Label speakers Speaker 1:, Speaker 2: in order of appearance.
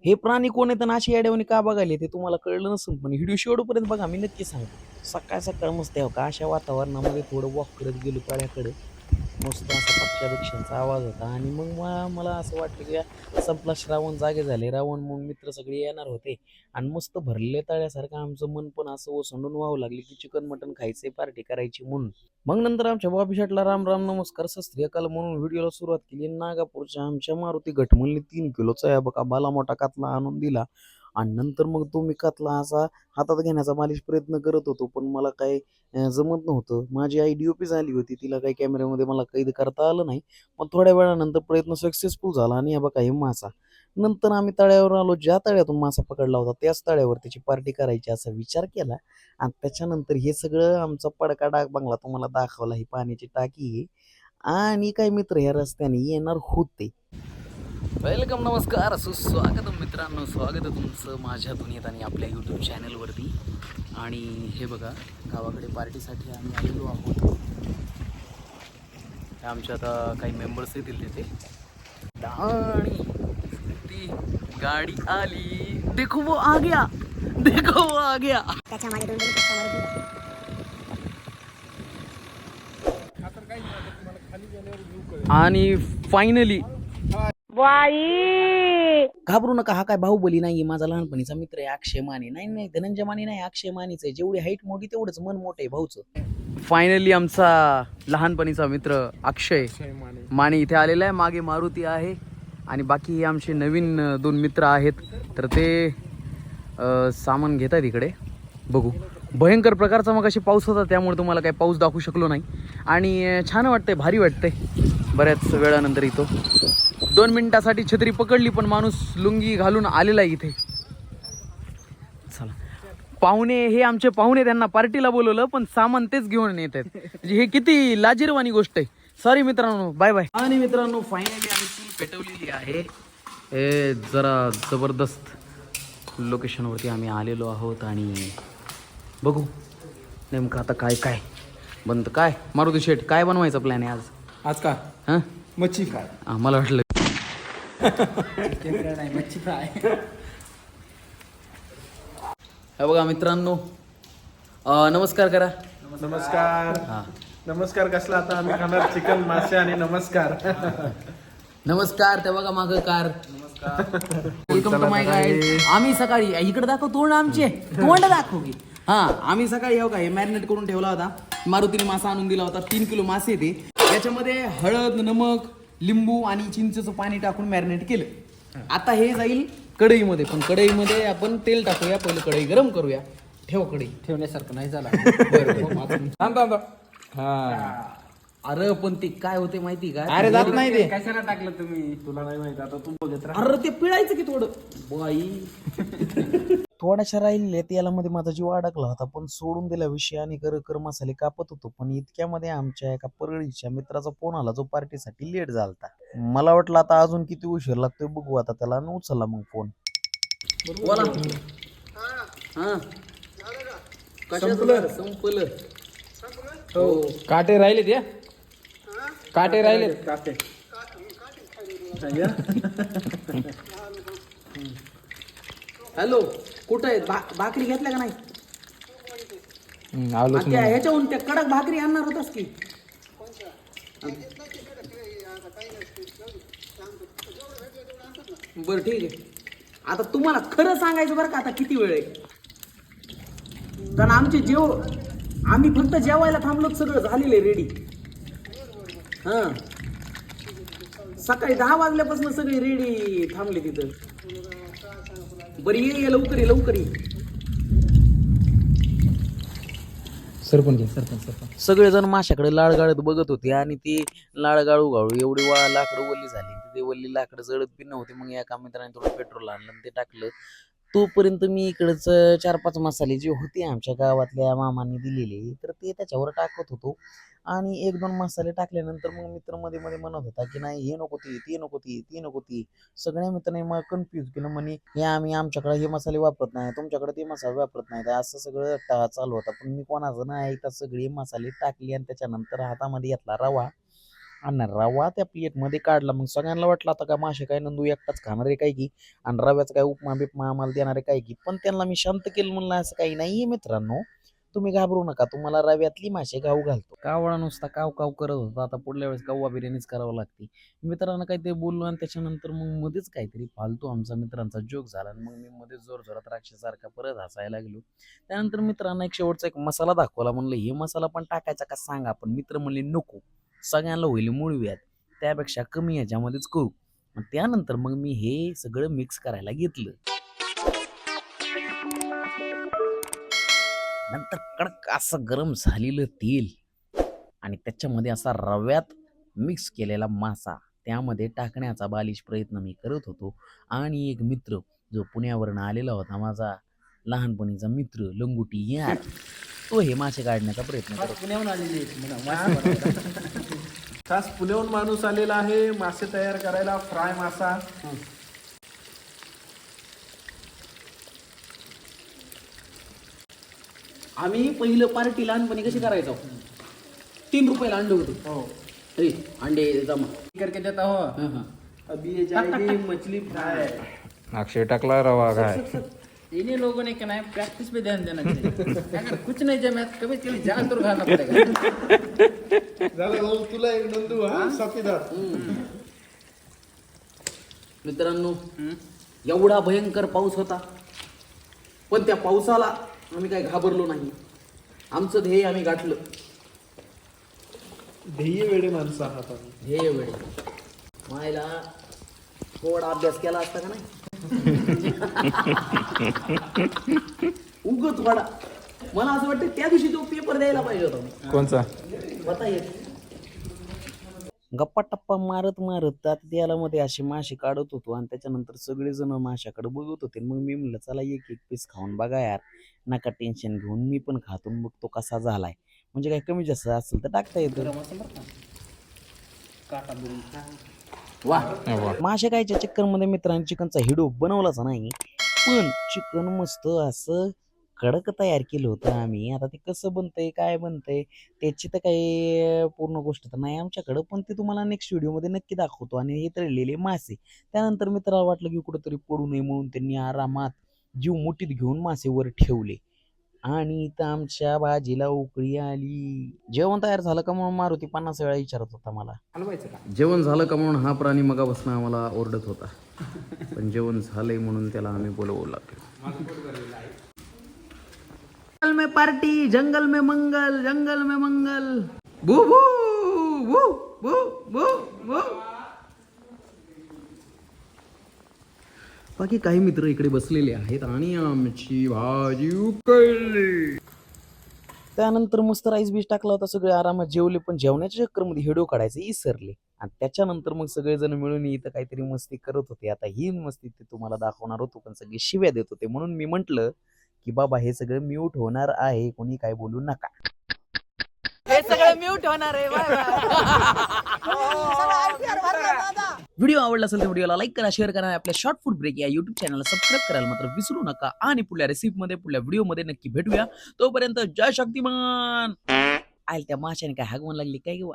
Speaker 1: हे प्राणी कोण आहेत आणि अशी येड्यावानी का बघायला ते तुम्हाला कळलं नसेल, पण व्हिडिओ शेवटपर्यंत बघा, मी नक्की सांगतो. सकाळ सकाळ मस्त आहे का, अशा वातावरणामध्ये थोडं वॉक करत गेलो तळ्याकडं. मस्त असा पक्ष्याचा आवाज होता आणि मग मला असं वाटलं की संपला श्रावण, जागे झाले रावण, मग मित्र सगळे येणार होते आणि मस्त भरले तळ्यासारखं आमचं मन पण असं ओसंडून व्हावं लागले की चिकन मटन खायचे, पार्टी करायची म्हणून. मग नंतर आमच्या बॉबी शेटला राम राम नमस्कार सस्त्री अकाल म्हणून व्हिडिओला सुरुवात केली. नागापूरच्या आमच्या मारुती गटमलने 3 किलोचा आहे बघा बाला मोठा कातला आणून दिला आणि नंतर मग तो मी कातला असा हातात घेण्याचा मालिश प्रयत्न करत होतो, पण मला काय जमत नव्हतं. माझी आई DOP झाली होती, तिला काही कॅमेऱ्यामध्ये मला कैद करता आलं नाही. पण थोड्या वेळानंतर प्रयत्न सक्सेसफुल झाला आणि हे बघा हे मासा. नंतर आम्ही तळ्यावर आलो. ज्या तळ्यातून मासा पकडला होता त्याच तळ्यावर त्याची पार्टी करायची असा विचार केला आणि त्याच्यानंतर हे सगळं आमचा पडका डाग बंगला तुम्हाला दाखवला. ही पाण्याची टाकी आहे आणि काही मित्र ह्या रस्त्याने येणार होते. वेलकम, नमस्कार, सुस्वागत मित्रांनो. स्वागत आहे तुमचं माझ्या दुनियेत आणि आपल्या यूट्यूब चॅनलवरती. आणि हे बघा, गावाकडे पार्टीसाठी आम्ही आलेलो आहोत. आमच्या आता काही मेंबर्स येतील तिथे आणि ती गाडी आली. देखो वो आ गया, देखो वो आ गया.
Speaker 2: त्याच्या मागे दोन कस्टमर
Speaker 1: आणि फायनली
Speaker 2: बाई
Speaker 1: घाबरू नका, हा काय बाहुबली नाही, माझा लहानपणीचा मित्र आहे अक्षय माने. नाही नाही, धनंजय माने नाही, अक्षय मानेच आहे. जेवढी हाईट मोठी तेवढंच मन मोठं आहे भाऊचं. फायनली आमचा लहानपणीचा मित्र अक्षय माने इथे आलेला आहे. मागे मारुती आहे आणि बाकी हे आमचे नवीन 2 मित्र आहेत. तर ते सामान घेत आहेत इकडे. बघू, भयंकर प्रकारचा मग अशी पाऊस होता, त्यामुळे तुम्हाला काही पाऊस दाखवू शकलो नाही. आणि छान वाटतंय, भारी वाटतंय. बऱ्याच वेळानंतर येतो. 2 मिनिटासाठी छत्री पकडली, पण माणूस लुंगी घालून आलेला आहे इथे. चला, पाहुणे हे आमचे पाहुणे, त्यांना पार्टीला बोलवलं पण सामान तेच घेऊन येत आहेत. म्हणजे हे किती लाजिरवाणी गोष्ट आहे. सॉरी मित्रांनो, बाय बाय. आणि मित्रांनो, फायनली आम्ही चूल पेटवलेली आहे. हे जरा जबरदस्त लोकेशनवरती आम्ही आलेलो आहोत आणि बघू नेमकं आता काय काय बनतं. काय मारुती शेठ, काय बनवायचा प्लॅन आहे आज?
Speaker 3: आज का
Speaker 1: हां,
Speaker 3: मच्छी फ्राय.
Speaker 1: मला वाटलं
Speaker 3: नाही, मच्छी फ्राय.
Speaker 1: हे बघा मित्रांनो, नमस्कार करा.
Speaker 3: नमस्कार.
Speaker 1: हां,
Speaker 3: नमस्कार कसला, आता आम्ही खाणार चिकन मासे आणि नमस्कार.
Speaker 1: नमस्कार. ते बघा मागं car. Welcome to my guide. आम्ही सकाळी इकडे दाखव तोंड, आमचे तोंड दाखव की. हां, आम्ही सकाळी हो का हे मॅरिनेट करून ठेवला होता. मारुतीने मासा आणून दिला होता. 3 किलो मासे ते. याच्यामध्ये हळद, नमक, लिंबू आणि चिंचेचं पाणी टाकून मॅरिनेट केलं. आता हे जाईल कढईमध्ये, पण कढईमध्ये आपण तेल टाकूया. पहिलं कढई गरम करूया. ठेव कढई.
Speaker 3: ठेवण्यासारखं नाही झाला.
Speaker 1: बरं.
Speaker 3: हा.
Speaker 1: अरे पण ते काय होते माहिती का?
Speaker 3: अरे जात नाही ते. कशाला टाकलं तुम्ही? तुला नाही माहिती, आता तू बघत राहा.
Speaker 1: अरे ते पिळायचं की थोडं बाई. थोड्याशा राहिले तेलामध्ये माझा जीव अडकला होता, पण सोडून दिला विषय आणि कर मसाले कापत होतो. पण इतक्यामध्ये आमच्या एका परळीच्या मित्राचा फोन आला, जो पार्टीसाठी लेट झालता. मला वाटलं आता अजून किती उशीर लागतोय बघू. आता त्याला उचलला मग फोन. बोला. हा, संपलं.
Speaker 3: हो, काटे राहिले ते. काटे राहिले. काटे.
Speaker 1: हॅलो, कुठं आहे? भाकरी घेतल्या का नाही?
Speaker 3: आलो
Speaker 1: त्या ह्याच्याहून त्या कडक भाकरी आणणार होतास की. बरं ठीक आहे. आता तुम्हाला खरं सांगायचं बरं का, आता किती वेळ आहे. कारण आम्ही फक्त जेवायला थांबलो, सगळं झालेलं आहे रेडी. हां, सकाळी 10 वाजल्यापासून सगळे रेडी थांबले तिथं. बरं ये लवकर ये, लवकर ये.
Speaker 3: सरपंच.
Speaker 1: सगळेजण माशाकडे लाळ गाळत बघत होते आणि ती लाळ गाळू एवढी लाकडं ओली झाली. ते वल्ली लाकडं जळत बी नव्हती. मग एका मित्राने थोडं पेट्रोल आणलं आणि ते टाकलं. तोपर्यंत मी इकडच 4-5 मसाले जे होते आमच्या गावातल्या मामांनी दिलेले, तर ते त्याच्यावर टाकत होतो. आणि 1-2 मसाले टाकल्यानंतर मग मित्र मध्ये मध्ये म्हणत होता की नाही हे नको ती नको ती नको ती. सगळ्या मित्रांनी मला कन्फ्युज केलं. म्हणे हे आम्ही आमच्याकडे हे मसाले वापरत नाही, तुमच्याकडे ते मसाले वापरत नाही, असं सगळं चालू होता. पण मी कोणाचं नाही ऐकता सगळे मसाले टाकले आणि त्याच्यानंतर हातामध्ये घेतला रवा आणि रवा त्या प्लेट मध्ये काढला. मग सगळ्यांना वाटलं आता काय मासे काय नंदू एकटाच खाणार आहे काय की, आणि रव्याचा काय उपमा बिपमा आम्हाला देणार आहे काय की. पण त्यांना मी शांत केलं, म्हणलं असं काही नाहीये मित्रांनो, तुम्ही घाबरू नका, तुम्हाला रव्यातली मासे खाऊ घालतो. कावळा नुसता काव काव करत होता. आता पुढल्या वेळेस कव्वा बिर्याणीच करावं लागते. मित्रांनो काहीतरी बोललो आणि त्याच्यानंतर मग मध्येच काहीतरी फालतू आमचा मित्रांचा जोक झाला आणि मग मी मध्येच जोरजोरात राक्षसारखा परत हसायला लागलो. त्यानंतर मित्रांना एक शेवटचा एक मसाला दाखवला. म्हणलं हे मसाला पण टाकायचा का सांगा, पण मित्र म्हणले नको, सगळ्यांना होईल मूळव्याध, त्यापेक्षा कमी ह्याच्यामध्येच करू. मग त्यानंतर मग मी हे सगळं मिक्स करायला घेतलं. नंतर कडक असं गरम झालेलं तेल आणि त्याच्यामध्ये असा रव्यात मिक्स केलेला मासा त्यामध्ये टाकण्याचा बालिश प्रयत्न मी करत होतो. आणि एक मित्र जो पुण्यावरून आलेला होता, माझा लहानपणीचा मित्र लंगुटी यार, तो हे मासे काढण्याचा प्रयत्न करत होता.
Speaker 3: पुण्याहून आलेली खास पुण्याहून माणूस आलेला आहे मासे तयार करायला, फ्राय मासा.
Speaker 1: आम्ही पहिलं पार्टी लहानपणी कशी करायचो, 3 रुपयाला अंड होतं.
Speaker 3: हो
Speaker 1: अरे अंडे जमा
Speaker 3: करके देता हो. अभी ये जाएगी मछली फ्राय.
Speaker 4: अक्षय टाकला रवा काय.
Speaker 3: इन्हीं लोगों ने क्या ना प्रैक्टिस पे ध्यान देना चाहिए. अगर कुछ नहीं जमे कभी कभी जान तो खाना पड़ेगा. झालं तुला एक नंदू हा साथीदार.
Speaker 1: मित्रांनो, एवढा भयंकर पाऊस होता, पण त्या पावसाला आम्ही काही घाबरलो नाही. आमचं ध्येय आम्ही गाठलं.
Speaker 3: ध्येय वेडे माणसं आहात आम्ही.
Speaker 1: ध्येय वेळे मायला थोडा अभ्यास केला असता का नाही. उगत वाडा. मला असं वाटतं त्या दिवशी तो पेपर द्यायला पाहिजे होता.
Speaker 4: कोणचा.
Speaker 1: बता येत गप्पा टप्पा मारत मारत आता त्याला मध्ये असे मासे काढत होतो आणि त्याच्यानंतर सगळेजण माशाकडे बघत होते. मग मी म्हणलं चला एक एक पीस खाऊन बघा यार, नका टेन्शन घेऊन, मी पण खातून बघतो कसा झालाय. म्हणजे काय कमी जास्त असेल तर टाकता येतं. वा मासे खायच्या चक्कर मध्ये मित्रांनी चिकनचा व्हिडिओ बनवलाच नाही, पण चिकन मस्त असं कडक तयार केलं होतं आम्ही. आता ते कसं बनतंय काय बनतंय त्याची तर काही पूर्ण गोष्ट तर नाही आमच्याकडं, पण ते तुम्हाला नेक्स्ट व्हिडिओमध्ये नक्की दाखवतो. आणि हे तळलेले मासे त्यानंतर मित्राला वाटलं की कुठंतरी पडू नये म्हणून त्यांनी आरामात जीव मुठीत घेऊन मासे वर ठेवले. आणि इथं आमच्या भाजीला उकळी आली. जेवण तयार झालं का म्हणून मारुती 50 वेळा विचारत होता मला.
Speaker 3: हलवायचं का.
Speaker 1: जेवण झालं का म्हणून हा प्राणी मगापासून आम्हाला ओरडत होता, पण जेवण झालंय म्हणून त्याला आम्ही बोलवू लागलो. जंगल में पार्टी, जंगल में मंगल, जंगल में मंगल. बू बू बू बू बू बू. बाकी काही मित्र इकडे बसलेले आहेत आणि आमची भाजी उकळली. त्यानंतर मस्त राईस बीस टाकला होता, सगळे आरामात जेवले. पण जेवणाच्या चक्करमध्ये व्हिडिओ काढायचे विसरले. आणि त्याच्यानंतर मग सगळेजण मिळून इथं काहीतरी मस्ती करत होते. आता ही मस्ती ते तुम्हाला दाखवणार होतो, पण सगळे शिव्या देत होते. म्हणून मी म्हंटल की बाबा हे सगळं म्यूट होणार आहे, कोणी काय बोलू नका. हे सगळं म्यूट होणार आहे. व्हिडिओ आवडला असेल तर व्हिडिओला लाईक करा, शेअर करा. आपल्या शॉर्ट फूड ब्रेक या युट्यूब चॅनलला सबस्क्राईब करायला मात्र विसरू नका. आणि पुढल्या रेसिपीमध्ये पुढल्या व्हिडिओमध्ये नक्की भेटूया. तोपर्यंत जय शक्तिमान. आयल त्या माशाने काय हागवण लागली काय किंवा